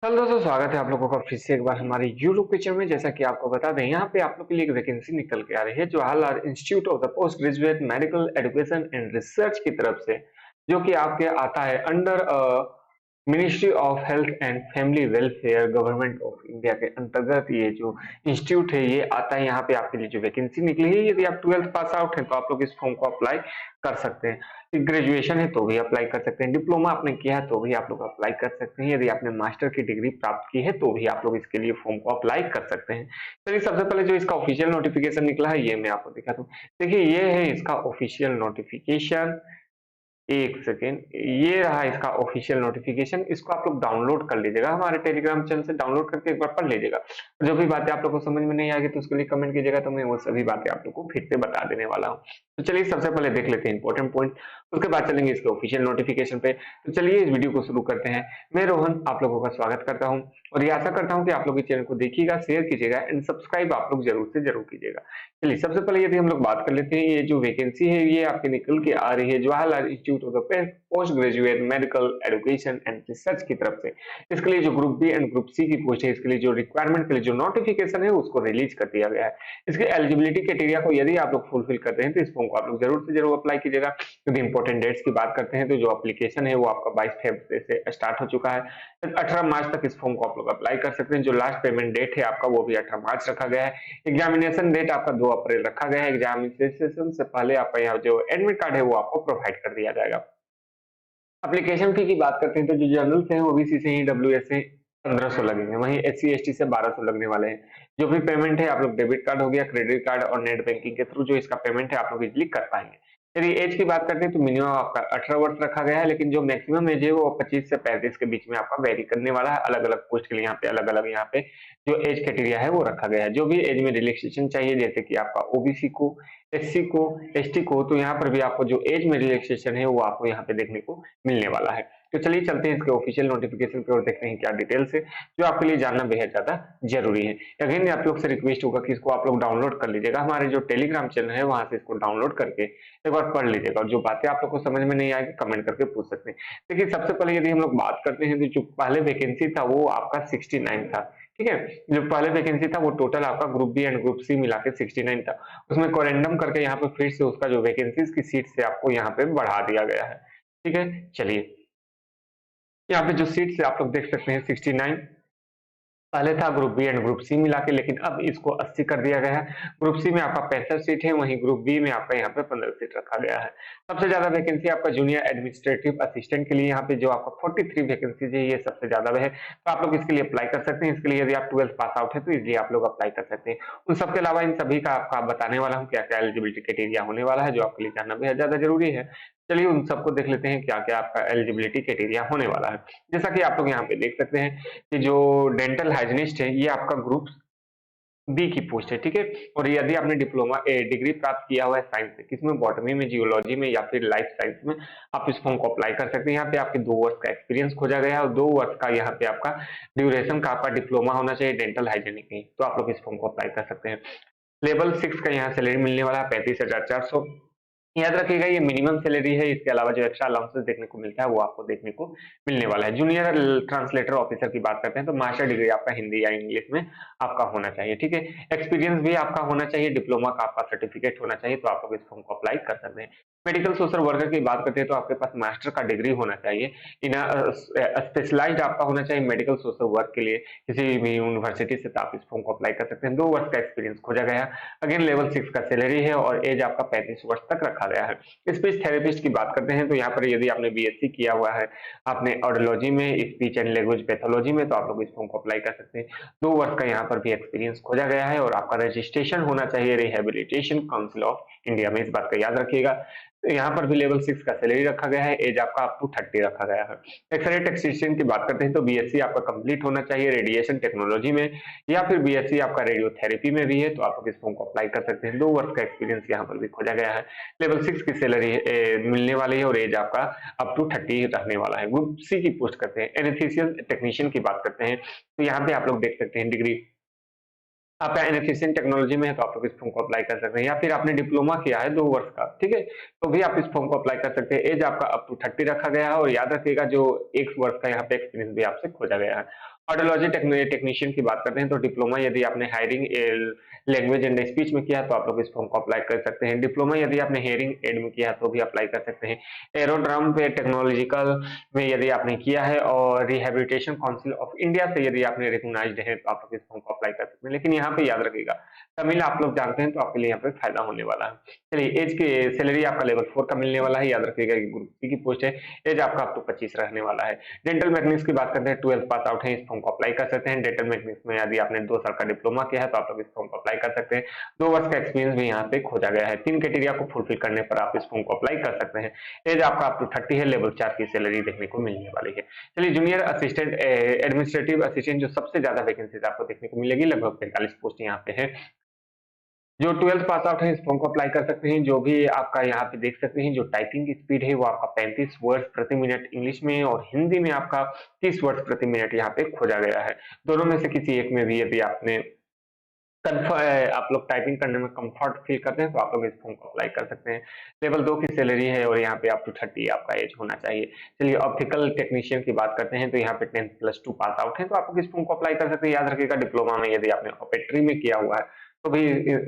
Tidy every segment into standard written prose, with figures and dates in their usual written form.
Hello दोस्तों, स्वागत है आप लोगों का फिर से एक बार हमारे यूट्यूब पिक्चर में। जैसा कि आपको बता दें, यहाँ पे आप लोग के लिए एक वैकेंसी निकल के आ रही है Jawaharlal institute of the post graduate medical education and research की तरफ से, जो कि आपके आता है under ministry of health and family welfare government of India के अंतर्गत। ये जो इंस्टीट्यूट है ये आता है। यहाँ पे आपके लिए जो वैकेंसी निकली है, यदि आप 12th पास आउट हैं तो आप लोग इस फॉर्म को अप्लाई कर सकते हैं। ग्रेजुएशन है तो भी अप्लाई कर सकते हैं, डिप्लोमा आपने किया है तो भी आप लोग अप्लाई कर सकते हैं, यदि आपने मास्टर की डिग्री प्राप्त की है तो भी आप लोग इसके लिए फॉर्म को अप्लाई कर सकते हैं। चलिए, सबसे पहले जो इसका ऑफिशियल नोटिफिकेशन निकला है ये मैं आपको दिखा दूं। देखिए, ये है इसका ऑफिशियल नोटिफिकेशन। एक सेकेंड, ये रहा इसका ऑफिशियल नोटिफिकेशन। इसको आप लोग डाउनलोड कर लीजिएगा, हमारे टेलीग्राम चैनल से डाउनलोड करके एक बार पढ़ लीजिएगा। जो भी बातें आप लोग को समझ में नहीं आएगी तो उसके लिए कमेंट कीजिएगा, तो मैं वो सभी बातें आप लोग को फिर से बता देने वाला हूँ। तो चलिए, सबसे पहले देख लेते हैं इंपॉर्टेंट पॉइंट, उसके बाद चलेंगे इसके ऑफिशियल नोटिफिकेशन पे। तो चलिए इस वीडियो को शुरू करते हैं। मैं रोहन आप लोगों का स्वागत करता हूँ और ये आशा करता हूँ कि आप लोग इस चैनल को देखिएगा, शेयर कीजिएगा एंड सब्सक्राइब आप लोग जरूर से जरूर कीजिएगा। चलिए, सबसे पहले यदि हम लोग बात कर लेते हैं, ये जो वैकेंसी है ये आपके निकल के आ रही है Jawaharlal institute of the post graduate medical education and research की तरफ से। इसके लिए जो group B and group C की पोस्ट है, इसके लिए जो रिक्वायरमेंट के लिए जो नोटिफिकेशन है उसको रिलीज कर दिया गया है। इसके एलिजिबिलिटी क्राइटेरिया को यदि आप लोग फुलफिल करते हैं तो इस फॉर्म को आप लोग जरूर से जरूर अप्लाई कीजिएगा। यदि इंपॉर्टेंट डेट्स की बात करते हैं तो जो एप्लीकेशन है वो आपका 22 फरवरी से स्टार्ट हो चुका है। 18 मार्च तक इस फॉर्म को आप लोग अप्लाई कर सकते हैं। जो लास्ट पेमेंट डेट है आपका वो भी 18 मार्च रखा गया है। एग्जामिनेशन डेट आपका 2 अप्रैल रखा गया है। एग्जामिनेशन से पहले आपका यहाँ जो एडमिट कार्ड है वो आपको प्रोवाइड कर दिया जाएगा। एप्लीकेशन फी की बात करते हैं तो जो जनरल से हैं ओबीसी से ईडब्ल्यूएस से 1500 लगेंगे, वहीं एससी एसटी से 1200 लगने वाले हैं। जो भी पेमेंट है आप लोग डेबिट कार्ड हो गया, क्रेडिट कार्ड और नेट बैंकिंग के थ्रू जो इसका पेमेंट है आप लोग इजिली कर पाएंगे। यदि एज की बात करते हैं तो मिनिमम आपका 18 वर्ष रखा गया है, लेकिन जो मैक्सिमम एज है वो 25 से 35 के बीच में आपका वेरी करने वाला है। अलग अलग पोस्ट के लिए यहाँ पे अलग अलग यहाँ पे जो एज क्राइटेरिया है वो रखा गया है। जो भी एज में रिलैक्सेशन चाहिए, जैसे कि आपका ओबीसी को, एससी को, एसटी को, तो यहाँ पर भी आपको जो एज में रिलैक्सेशन है वो आपको यहाँ पे देखने को मिलने वाला है। तो चलिए चलते हैं इसके ऑफिशियल नोटिफिकेशन पे और देखते हैं क्या डिटेल्स है जो आपके लिए जानना बेहद ज्यादा जरूरी है। अगेन आप लोग से रिक्वेस्ट होगा कि इसको आप लोग डाउनलोड कर लीजिएगा, हमारे जो टेलीग्राम चैनल है वहां से इसको डाउनलोड करके एक बार पढ़ लीजिएगा, और जो बातें आप लोग को समझ में नहीं आएगी कमेंट करके पूछ सकते हैं। देखिए, सबसे पहले यदि हम लोग बात करते हैं तो जो पहले वैकेंसी था वो आपका 69 था। ठीक है, जो पहले वैकेंसी था वो टोटल आपका group B and group C मिला के 69 था। उसमें कोरेंडम करके यहाँ पे फिर से उसका जो वैकेंसीज की सीट से आपको यहाँ पे बढ़ा दिया गया है। ठीक है, चलिए यहाँ पे जो सीट्स है आप लोग देख सकते हैं 69। पहले था group B and group C मिला के, लेकिन अब इसको 80 कर दिया गया है। ग्रुप सी में आपका 65 सीट है, वहीं ग्रुप बी में आपका यहाँ पे 15 सीट रखा गया है। सबसे ज्यादा वैकेंसी आपका जूनियर एडमिनिस्ट्रेटिव असिस्टेंट के लिए यहाँ पे जो आपका 43 वैकेंसी है, ये सबसे ज्यादा है। तो आप लोग इसके लिए अप्लाई कर सकते हैं। इसके लिए यदि आप 12th पास आउट है तो इसलिए आप लोग अप्लाई कर सकते हैं। उन सबके अलावा इन सभी का आपका बताने वाला हूँ क्या क्या एलिजिबिलिटी क्राइटेरिया होने वाला है, जो आपके लिए जानना बेहद ज्यादा जरूरी है। चलिए उन सबको देख लेते हैं क्या क्या आपका एलिजिबिलिटी क्राइटेरिया होने वाला है। जैसा कि आप लोग यहाँ पे देख सकते हैं कि जो डेंटल हाइजीनिस्ट है ये आपका ग्रुप बी की पोस्ट है। ठीक है, और यदि आपने डिप्लोमा डिग्री प्राप्त किया हुआ है साइंस से, किसमें, बॉटनी में, जियोलॉजी में या फिर लाइफ साइंस में, आप इस फॉर्म को अप्लाई कर सकते हैं। यहाँ पे आपके 2 वर्ष का एक्सपीरियंस खोजा गया है और 2 वर्ष का यहाँ पे आपका ड्यूरेशन का आपका डिप्लोमा होना चाहिए डेंटल हाइजीनिक में, तो आप लोग इस फॉर्म को अप्लाई कर सकते हैं। लेवल 6 का यहाँ सैलरी मिलने वाला है 35,400। याद रखिएगा ये मिनिमम सैलरी है, इसके अलावा जो एक्स्ट्रा अलाउंसेस देखने को मिलता है वो आपको देखने को मिलने वाला है। जूनियर ट्रांसलेटर ऑफिसर की बात करते हैं तो मास्टर डिग्री आपका हिंदी या इंग्लिश में आपका होना चाहिए। ठीक है, एक्सपीरियंस भी आपका होना चाहिए, डिप्लोमा का आपका सर्टिफिकेट होना चाहिए, तो आप लोग इस फॉर्म को अप्लाई कर सकते हैं। मेडिकल सोशल वर्कर की बात करते हैं तो आपके पास मास्टर का डिग्री होना चाहिए। इन स्पेशलाइज्ड आपका होना चाहिए मेडिकल सोशल वर्क के लिए किसी भी यूनिवर्सिटी से, तो आप इस फॉर्म को अप्लाई कर सकते हैं। 2 वर्ष का एक्सपीरियंस खोजा गया है। अगेन लेवल 6 का सैलरी है और एज आपका 35 वर्ष तक रखा गया है। स्पीच थेरेपिस्ट की बात करते हैं तो यहाँ पर यदि आपने बीएससी किया हुआ है, आपने ऑडियोलॉजी में, स्पीच एंड लैंग्वेज पैथोलॉजी में, तो आप लोग इस फॉर्म को अप्लाई कर सकते हैं। 2 वर्ष का यहाँ पर भी एक्सपीरियंस खोजा गया है और आपका रजिस्ट्रेशन होना चाहिए रिहेबिलिटेशन काउंसिल ऑफ इंडिया में, इस बात का याद रखिएगा। यहाँ पर भी लेवल 6 का सैलरी रखा गया है, एज आपका अप टू 30 रखा गया है। एक्सरे टेक्नीशियन की बात करते हैं तो बीएससी आपका कंप्लीट होना चाहिए रेडिएशन टेक्नोलॉजी में, या फिर बीएससी आपका रेडियोथेरेपी में भी है, तो आप लोग इस फॉर्म को अप्लाई कर सकते हैं। 2 वर्ष का एक्सपीरियंस यहाँ पर भी खोजा गया है। लेवल 6 की सैलरी मिलने वाली है और एज आपका अप टू 30 रहने वाला है। ग्रुप सी की पोस्ट करते हैं एनेस्थीसिया टेक्नीशियन की बात करते हैं तो यहाँ पे आप लोग देख सकते हैं डिग्री आपका एनेस्थीसियन टेक्नोलॉजी में है, तो आप लोग इस फॉर्म को अप्लाई कर सकते हैं। या फिर आपने डिप्लोमा किया है 2 वर्ष का, ठीक है, तो भी आप इस फॉर्म को अप्लाई कर सकते हैं। एज आपका अप टू 30 रखा गया है और याद रखिएगा जो 1 वर्ष का यहाँ पे एक्सपीरियंस भी आपसे खोजा गया है। ऑडियोलॉजी टेक्नीशियन की बात करते हैं तो डिप्लोमा यदि आपने हायरिंग लैंग्वेज एंड स्पीच में किया तो आप लोग इस फॉर्म को अप्लाई कर सकते हैं। डिप्लोमा यदि आपने हियरिंग एड में किया तो भी अप्लाई कर सकते हैं। एरोड्रम पे टेक्नोलॉजिकल में यदि आपने किया है और रिहैबिलिटेशन काउंसिल ऑफ इंडिया से यदि आपने रिकॉग्नाइज्ड है तो आप लोग इस फॉर्म को अप्लाई कर सकते हैं। लेकिन यहाँ पे याद रखिएगा, तमिल आप लोग जानते हैं तो आपके लिए यहाँ पे फायदा होने वाला है। चलिए, एज की सैलरी आपका लेवल 4 का मिलने वाला है। याद रखिएगा कि ग्रुप सी की पोस्ट है। एज आपका अप टू 25 रहने वाला है। डेंटल मैकेनिक्स की बात करते हैं, 12th पास आउट है, इस फॉर्म को अप्लाई कर सकते हैं। डेंटल मैकेनिक्स में यदि आपने 2 साल का डिप्लोमा किया है तो आप लोग इस फॉर्म को अप्लाई कर सकते हैं। 2 वर्ष का एक्सपीरियंस भी यहाँ पे खोजा गया है। 3 क्राइटेरिया को फुलफिल करने पर आप इस फॉर्म को अप्लाई कर सकते हैं। एज आपका अप टू 30 है। लेवल 4 की सैलरी देखने को मिलने वाली है। चलिए, जूनियर असिस्टेंट एडमिनिस्ट्रेटिव असिस्टेंट जो सबसे ज्यादा वैकेंसीज आपको देखने को मिलेगी, लगभग 45 पोस्ट यहाँ पे है। जो 12th पास आउट है इस फॉर्म को अप्लाई कर सकते हैं। जो भी आपका यहाँ पे देख सकते हैं, जो टाइपिंग की स्पीड है वो आपका 35 वर्ड्स प्रति मिनट इंग्लिश में और हिंदी में आपका 30 वर्ड्स प्रति मिनट यहाँ पे खोजा गया है। दोनों में से किसी एक में भी यदि आपने आप लोग टाइपिंग करने में कंफर्ट फील करते हैं तो आप लोग इस फॉर्म को अप्लाई कर सकते हैं। लेवल 2 की सैलरी है और यहाँ पे अप टू 30 आपका एज होना चाहिए। चलिए, ऑप्टिकल टेक्नीशियन की बात करते हैं तो यहाँ पे 10+2 पास आउट है तो आप लोग इस फॉर्म को अप्लाई कर सकते हैं। याद रखिएगा, डिप्लोमा में यदि आपने ऑपेट्री में किया हुआ है तो भी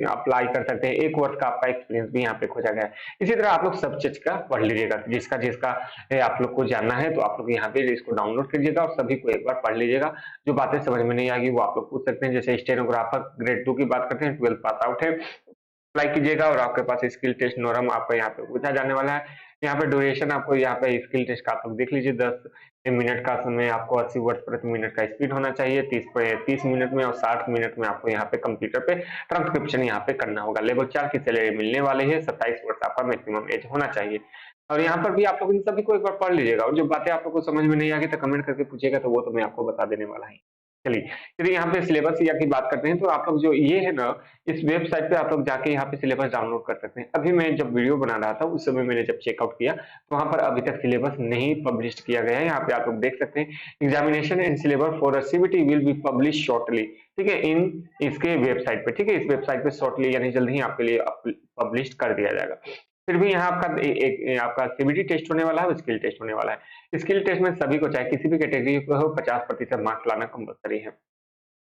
अप्लाई कर सकते हैं। 1 वर्ष का आपका एक्सपीरियंस भी यहाँ पे खोजा गया है। इसी तरह आप लोग सब चीज का पढ़ लीजिएगा, जिसका जिसका आप लोग को जानना है तो आप लोग यहाँ पे इसको डाउनलोड कीजिएगा और सभी को एक बार पढ़ लीजिएगा। जो बातें समझ में नहीं आएगी वो आप लोग पूछ सकते हैं। जैसे स्टेनोग्राफर ग्रेड 2 की बात करते हैं, 12th पास आउट है, अप्लाई कीजिएगा और आपके पास स्किल टेस्ट नोरम आपका यहाँ पे पूछा जाने वाला है। यहाँ पे ड्यूरेशन आपको यहाँ पे स्किल टेस्ट का आप लोग देख लीजिए, 10 मिनट का समय, आपको 80 वर्ड प्रति मिनट का स्पीड होना चाहिए। 30 मिनट में और 60 मिनट में आपको यहाँ पे कंप्यूटर पे ट्रांसक्रिप्शन यहाँ पे करना होगा। लेवल 4 की सैलरी मिलने वाली है। 27 वर्ष आपका मैक्सिमम एज होना चाहिए। और यहाँ पर भी आप लोग इन सभी को एक बार पढ़ लीजिएगा और जो बातें आप लोग को समझ में नहीं आ गई तो कमेंट करके पूछिएगा तो वो तो मैं आपको बता देने वाला है। चलिए, यदि यहाँ पे सिलेबस या की बात करते हैं तो आप लोग जो ये है ना, इस वेबसाइट पे आप लोग जाके यहाँ पे सिलेबस डाउनलोड कर सकते हैं। अभी मैं जब वीडियो बना रहा था उस समय मैंने जब चेकआउट किया तो वहाँ पर अभी तक सिलेबस नहीं पब्लिश किया गया है। यहाँ पे आप लोग देख सकते हैं, examination and syllabus for CBT will be publish shortly, ठीक है, इन इसके वेबसाइट पे, ठीक है, इस वेबसाइट पे शॉर्टली यानी जल्द ही आपके लिए पब्लिश कर दिया जाएगा। फिर भी यहाँ आपका एक आपका सीबीटी टेस्ट होने वाला है और स्किल टेस्ट होने वाला है। स्किल टेस्ट में सभी को चाहे किसी भी कैटेगरी को हो 50% मार्क्स लाना कंपलसरी है।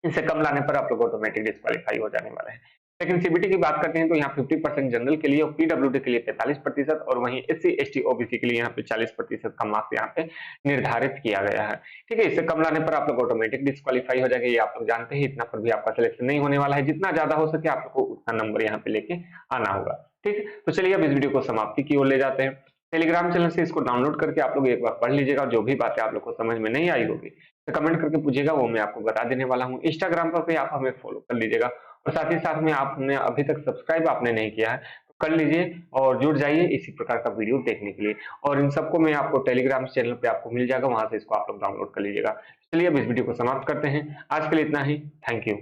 इससे कम लाने पर आप लोग ऑटोमेटिक डिस्क्वालीफाई हो जाने वाले हैं। लेकिन सीबीटी की बात करते हैं तो यहाँ 50% जनरल के लिए और पीडब्ल्यूडी के लिए 45% और वहीं एससी एसटी ओबीसी के लिए यहाँ पे 40% का मार्क्स यहाँ पे निर्धारित किया गया है। ठीक है, इससे कम लाने पर आप लोग ऑटोमेटिक डिस्क्वालीफाई हो जाएंगे। ये आप लोग जानते हैं, इतना पर भी आपका सिलेक्शन नहीं होने वाला है। जितना ज्यादा हो सके आप लोग को उतना नंबर यहाँ पे लेके आना होगा। ठीक है, तो चलिए अब इस वीडियो को समाप्ति की ओर ले जाते हैं। टेलीग्राम चैनल से इसको डाउनलोड करके आप लोग एक बार पढ़ लीजिएगा। जो भी बातें आप लोग को समझ में नहीं आई होगी तो कमेंट करके पूछिएगा, वो मैं आपको बता देने वाला हूँ। इंस्टाग्राम पर भी आप हमें फॉलो कर लीजिएगा और साथ ही साथ में आपने अभी तक सब्सक्राइब आपने नहीं किया है तो कर लीजिए और जुड़ जाइए इसी प्रकार का वीडियो देखने के लिए। और इन सबको मैं आपको टेलीग्राम चैनल पे आपको मिल जाएगा, वहां से इसको आप लोग डाउनलोड कर लीजिएगा। चलिए अब इस वीडियो को समाप्त करते हैं। आज के लिए इतना ही। Thank you.